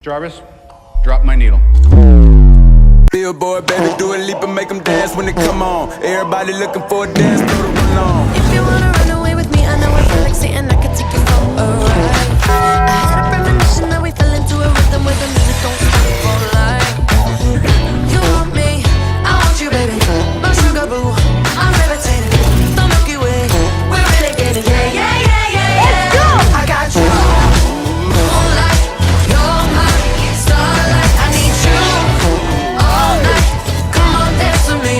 Jarvis, drop my needle. Billboard, baby, do a leap and make them dance when they come on. Everybody looking for a dance, throw the run on. If you wanna run away with me, I know I feel like Satan, I can take you for a ride. I had a premonition that we fell into a rhythm where the music don't stop for life. You want me, I want you, baby. My sugar boo, I'm levitating. The Milky Way, we're renegading. Yeah, yeah, yeah, yeah, yeah. Let's go! I got you. Moonlight, you're my starlight. I need you all night. Come on, dance with me.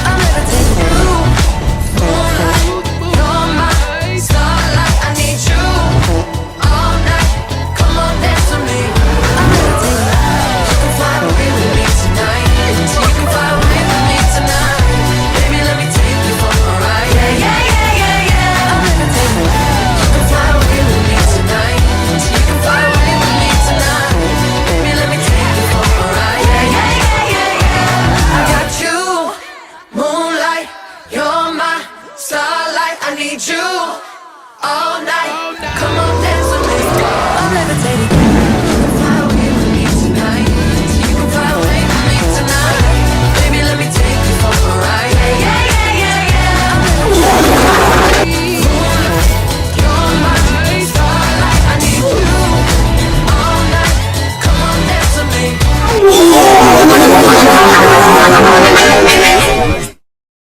I'm levitating you. Moonlight, you're my starlight. I need you all night. Come on, dance with me. I'm levitating. You can fly away with me tonight. You can fly away with me tonight. Baby, let me take you for a ride. Yeah, yeah, yeah, yeah, yeah. I'm levitating. You can fly away with me tonight. You can fly away with me tonight. Baby, let me take you for a ride. Yeah, yeah, yeah, yeah, yeah. I got you, moonlight. You're my starlight. I need you all night. Come on, dance with me.